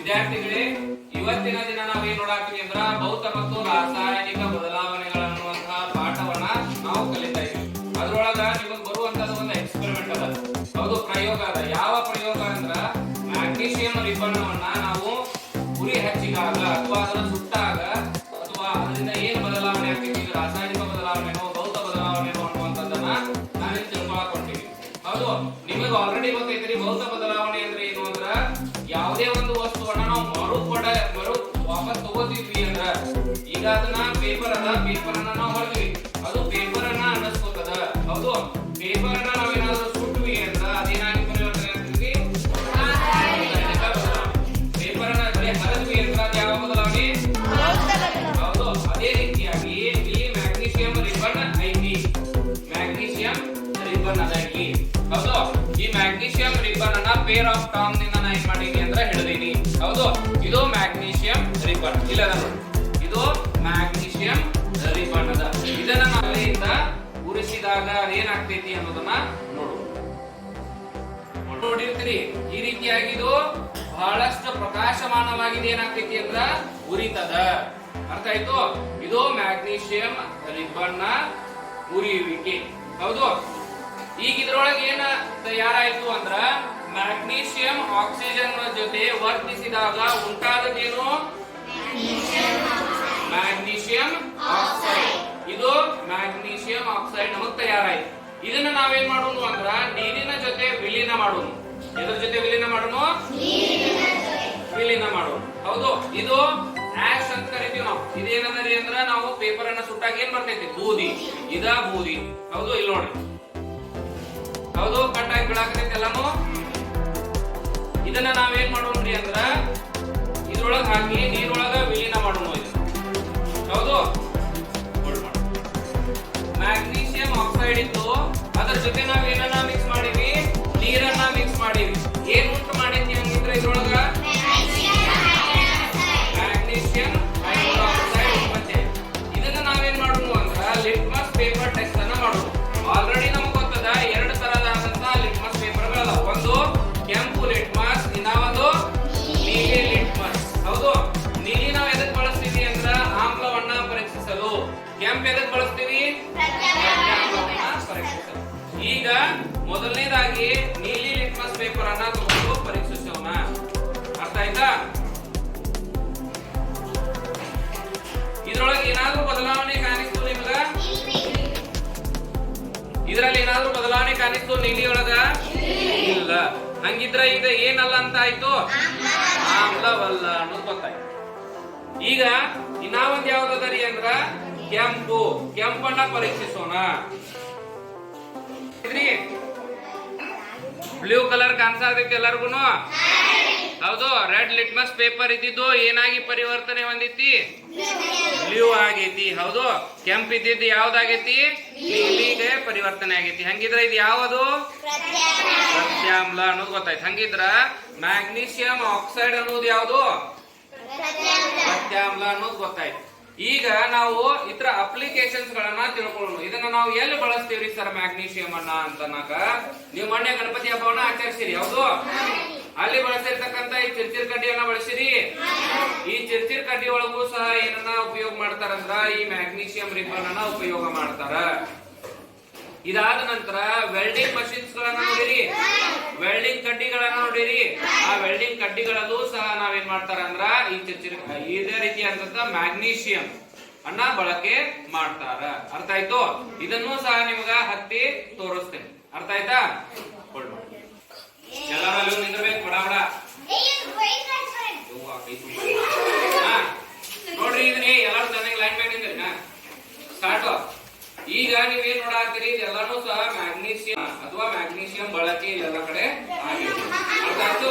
ವಿದ್ಯಾರ್ಥಿಗಳೇ, ಇವತ್ತಿನ ದಿನ ನಾವೇನ್ ನೋಡಾಕ್ತೀವಿ ಅಂದ್ರ ಭೌತ ಮತ್ತು ರಾಸಾಯನಿಕ ಬದಲಾವಣೆಗಳನ್ನುವಂತಹ ಪಾಠವನ್ನ ನಾವು ಕಲಿತಾ ಇದ್ದೀವಿ. ಅದ್ರೊಳಗ ನಿಮಗೆ ಬರುವಂತದ್ದು ಒಂದು ಎಕ್ಸ್ಪೆರಿಮೆಂಟ್ ಅದ, ಹೌದು ಪ್ರಯೋಗ ಅದ. ಯಾವ ಪ್ರಯೋಗ ಅಂದ್ರ ಮ್ಯಾಗ್ನೀಷಿಯಂ ರಿಬ್ಬನ್ನವನ್ನ ನಾವು ಉರಿ ಹಚ್ಚಿದಾಗ ಅಥವಾ ಅದನ್ನ ಸುಟ್ಟಾಗ ಅಥವಾ ಅದರಿಂದ ಏನ್ ಬದಲಾವಣೆ ಆಗ್ತೈತಿ, ರಾಸಾಯನಿಕ ಬದಲಾವಣೆನೋ ಭೌತ ಬದಲಾವಣೆನೋ ಅನ್ನುವಂಥದ್ದನ್ನ ನಾವೇ ತಿಳ್ಕೊಳಕೊಂತೀವಿ. ಹೌದು, ನಿಮಗೆ ಆಲ್ರೆಡಿ ಗೊತ್ತೈತ್ರಿ ಭೌತ ಬದಲಾವಣೆ ಅಂದ್ರೆ ಏನು ಅಂದ್ರ ಯಾವುದೇ ಒಂದು ವಸ್ತುವನ್ನ ನಾವು ಮರು ವಾಪಸ್ ತಗೋತಿದ್ವಿ ಅಂದ್ರ, ಈಗ ಅದನ್ನ ಪೇಪರ್ ಅನ್ನ ನಾವು ಹೊರದ್ವಿ, ಅದು ಪೇಪರ್ ಅನ್ನ ಅನ್ನಿಸ್ಕೋತದ. ಹೌದು, ಪೇಪರ್ ಅನ್ನ ನಾವೇನಾದ್ರೂ ಸುಟ್ವಿ ಅಂದ್ರ ಅದೇನಾಗಿ ಪರಿವರ್ತನೆ ಆಗ್ತೈತಿ, ಪೇಪರ್ ಅನ್ನ ಬರೀ ಹರದ್ವಿ ಅಂದ್ರ ಯಾವ ಬದಲಾವಣೆ? ಹೌದು, ಅದೇ ರೀತಿಯಾಗಿ ಇಲ್ಲಿ ಮ್ಯಾಗ್ನೀಷಿಯಂ ರಿಬ್ಬನ್ ಐತಿ, ಮ್ಯಾಗ್ನೀಷಿಯಂ ರಿಬ್ಬನ್ ಅದೈತಿ. ಹೌದು, ಈ ಮ್ಯಾಗ್ನೀಷಿಯಂ ರಿಬ್ಬನ್ ಅನ್ನ ಪೇರ್ ಆಫ್ ಟಾಂಗ್ ನಿಂದ ನಾ ಏನ್ ಮಾಡೀನಿ ಅಂದ್ರೆ ಹಿಡಿದೀನಿ. ಹೌದು, ಇದು ಮ್ಯಾಗ್ನೀಷಿಯಂ ರಿಬ್ಬನ್, ಇಲ್ಲ ಇದು ಮ್ಯಾಗ್ನೀಷಿಯಂ ರಿಬ್ಬನ್ ಅದ. ಇದನ್ನ ನಾವೆಯಿಂದ ಉರಿಸಿದಾಗ ಏನಾಗ್ತೈತಿ ಅನ್ನೋದನ್ನ ನೋಡಿರ್ತೀರಿ. ಈ ರೀತಿಯಾಗಿ ಇದು ಬಹಳಷ್ಟು ಪ್ರಕಾಶಮಾನವಾಗಿದೆ, ಏನಾಗ್ತೈತಿ ಅಂದ್ರ ಉರಿತದ. ಅರ್ಥ ಆಯ್ತು? ಇದು ಮ್ಯಾಗ್ನೀಷಿಯಂ ರಿಬ್ಬನ್ ನ ಉರಿಯುವಿಕೆ. ಹೌದು, ಈಗ ಇದ್ರೊಳಗೆ ಏನ ತಯಾರಾಯ್ತು ಅಂದ್ರ ಮ್ಯಾಗ್ನೀಷಿಯಂ ಆಕ್ಸಿಜನ್ ಜೊತೆ ವರ್ತಿಸಿದಾಗ ಉಂಟಾದದೇನು? Magnesium oxide. ಇದು ಮ್ಯಾಗ್ನೀಷಿಯಂ ಆಕ್ಸೈಡ್ ನಮಗ್ ತಯಾರಾಯ್ತು. ಇದನ್ನ ನಾವೇನ್ ಮಾಡೋಣ ಅಂದ್ರ ನೀರಿನ ಜೊತೆ ವಿಲೀನ ಮಾಡೋಣ. ಎದ್ರ ಜೊತೆ ವಿಲೀನ ಮಾಡೋಣ? ವಿಲೀನ ಮಾಡೋಣ. ಹೌದು, ಇದು ಆಶ್ ಅಂತ ಕರಿತೀವಿ ನಾವು. ಇದೇನಂದ್ರಿ ಅಂದ್ರ ನಾವು ಪೇಪರ್ ಅನ್ನ ಸುಟ್ಟಾಗ ಏನ್ ಬರ್ತೈತಿ? ಬೂದಿ. ಇದ ಬೂದಿ. ಹೌದು, ಇಲ್ಲಿ ನೋಡಿ. ಹೌದು, ಕಟ್ಟಾಗಿ ಬಿಡಾಕತೈತಿ ಎಲ್ಲಾನು. ಇದನ್ನ ನಾವೇನ್ ಮಾಡೋಣ್ರಿ ಅಂದ್ರ ಇದ್ರೊಳಗ ಹಾಕಿ ನೀರೊಳಗ ವಿಲೀನ ಮಾಡೋಣ. ಹೌದು, ಮ್ಯಾಗ್ನೀಷಿಯಂ ಆಕ್ಸೈಡ್ ಇತ್ತು, ಅದರ ಜೊತೆ ನಾವ್ ಏನನ್ನ ಮಿಕ್ಸ್ ಮಾಡಿವಿ? ನೀರನ್ನ ಮಿಕ್ಸ್ ಮಾಡಿವಿ. ಏನ್ ಉಂಟು ಮಾಡೈತಿ ಹಂಗಿದ್ರೆ ಇದ್ರೊಳಗ? Magnesium hydroxide. ಮತ್ತೆ ಇದನ್ನ ನಾವೇನ್ ಮಾಡೋಣ ಅಂದ್ರ ಲಿಟ್ಮಸ್ ಪೇಪರ್ ಟೆಸ್ಟ್ ಅನ್ನ ಮಾಡೋಣ. ಆಲ್ರೆಡಿ ನಮಗ್ ಗೊತ್ತದ ಎರಡು ತರದಾದಂತಹ ಲಿಟ್ಮಸ್ ಪೇಪರ್ಗಳಲ್ಲ. ಒಂದು ಕೆಂಪು ಲಿಟ್ಮಸ್, ಇನ್ನೊಂದು ನೀಲಿ ಲಿಟ್ಮಸ್. ಹೌದು, ನೀಲಿ ನಾವ್ ಎದಕ್ ಬಳಸ್ತೀವಿ ಅಂದ್ರ ಆಮ್ಲವನ್ನ ಪರೀಕ್ಷಿಸಲು, ಕೆಂಪು ಎದಕ್ ಬಳಸ್ತೀವಿ? ಪ್ರತ್ಯಾಮ್ಲವನ್ನ ಪರೀಕ್ಷಿಸಲು. ಈಗ ಮೊದಲನೇದಾಗಿ ನೀಲಿ ಲಿಟ್ಮಸ್ ಪೇಪರ್ ಅನ್ನ ತಗೊಂಡು ಪರೀಕ್ಷಿಸೋಣ. ಅರ್ಥ ಆಯ್ತಾ? ಇದ್ರೊಳಗೆ ಏನಾದ್ರೂ ಬದಲಾವಣೆ ಕಾಣಿಸ್ತು ನಿಮ್ಗ? ಇದ್ರಲ್ಲಿ ಏನಾದ್ರೂ ಬದಲಾವಣೆ ಕಾಣಿಸ್ತು ನೀಲಿ ಒಳಗ? ಇಲ್ಲ. ಹಂಗಿದ್ರ ಈಗ ಏನಲ್ಲ ಅಂತ ಆಯ್ತು? ಆಮ್ಲವಲ್ಲ ಅನ್ನೋದು ಗೊತ್ತಾಯ್ತು. ಈಗ ಇನ್ನ ಒಂದ್ ಯಾವ್ದದರಿ ಅಂದ್ರ ಕೆಂಪು. ಕೆಂಪನ್ನ ಪರೀಕ್ಷಿಸೋಣ. ಬ್ಲೂ ಕಲರ್ ಕಾಣಿಸ್ತೈತಿ ಎಲ್ಲರಿಗೂನು? ಹೌದು, ರೆಡ್ ಲಿಟ್ಮಸ್ ಪೇಪರ್ ಇದ್ದಿದ್ದು ಏನಾಗಿ ಪರಿವರ್ತನೆ ಹೊಂದಿತಿ? ಬ್ಲೂ ಆಗೈತಿ. ಹೌದು, ಕೆಂಪು ಇದ್ದಿದ್ದು ಯಾವ್ದಾಗೈತಿ? ನೀಲಿಗೆ ಪರಿವರ್ತನೆ ಆಗೈತಿ. ಹಂಗಿದ್ರ ಇದು ಯಾವುದು? ಪ್ರತ್ಯಾಮ್ಲ ಅನ್ನೋದು ಗೊತ್ತಾಯ್ತು. ಹಂಗಿದ್ರ ಮ್ಯಾಗ್ನೀಷಿಯಂ ಆಕ್ಸೈಡ್ ಅನ್ನೋದು ಯಾವುದು? ಪ್ರತ್ಯಾಮ್ಲ ಅನ್ನೋದು ಗೊತ್ತಾಯ್ತು. ಈಗ ನಾವು ಇತರ ಅಪ್ಲಿಕೇಶನ್ಸ್ ಗಳನ್ನ ತಿಳ್ಕೊಳ್ಳೋಣ. ಇದನ್ನ ನಾವು ಎಲ್ಲಿ ಬಳಸ್ತೀವ್ರಿ ಸರ್ ಮ್ಯಾಗ್ನೀಷಿಯಂ ಅನ್ನ ಅಂತನಾಕ? ನೀವು ಮೊನ್ನೆ ಗಣಪತಿ ಹಬ್ಬವನ್ನ ಆಚರಿಸಿರಿ. ಹೌದು, ಅಲ್ಲಿ ಬಳಸಿರ್ತಕ್ಕಂತ ಈ ಚಿರ್ಚಿರ್ ಕಡ್ಡಿಯನ್ನ ಬಳಸಿರಿ. ಈ ಚಿರ್ಚಿರ್ ಕಡ್ಡಿ ಒಳಗೂ ಸಹ ಏನನ್ನ ಉಪಯೋಗ ಮಾಡ್ತಾರಂದ್ರ ಈ ಮ್ಯಾಗ್ನೀಷಿಯಂ ರಿಬ್ಬನ್ ಅನ್ನ ಉಪಯೋಗ ಮಾಡ್ತಾರ. ಇದಾದ ನಂತರ ವೆಲ್ಡಿಂಗ್ ಮಷಿನ್ಸ್ ಗಳನ್ನ ನೋಡಿರಿ, ವೆಲ್ಡಿಂಗ್ ಕಡ್ಡಿಗಳನ್ನ ನೋಡಿರಿ. ಆ ವೆಲ್ಡಿಂಗ್ ಕಡ್ಡಿಗಳಲ್ಲೂ ಸಹ ನಾವೇನ್ ಮಾಡ್ತಾರ ಅಂದ್ರ ಈ ಇದೇ ರೀತಿಯಾದಂತ ಮ್ಯಾಗ್ನೀಷಿಯಂ ಅನ್ನ ಬಳಕೆ ಮಾಡ್ತಾರ. ಅರ್ಥ ಆಯ್ತು? ಇದನ್ನೂ ಸಹ ನಿಮ್ಗ ಹತ್ತಿ ತೋರಿಸ್ತೇನೆ. ಅರ್ಥ ಆಯ್ತಾ? ಎಲ್ಲರಲ್ಲೂ ನಿಂದಿರ್ಬೇಕು ಬಡ ಬಡ. ನೋಡ್ರಿ, ಇದನ್ನ ಎಲ್ಲರೂ ಚೆನ್ನಾಗಿ ಲೈನ್ ಮ್ಯಾಗ ನಿಂದ್ರಿ. ಸ್ಟಾರ್ಟ್. ಈಗ ನೀವೇನ್ ನೋಡಾತ್ತೀರಿ? ಎಲ್ಲಾನು ಸಹ ಮ್ಯಾಗ್ನೀಷಿಯಂ ಅಥವಾ ಮ್ಯಾಗ್ನೀಷಿಯಂ ಬಳಕೆ ಎಲ್ಲ ಕಡೆ ಆಗಿದೆ. ಅರ್ಥ ಆಯ್ತು?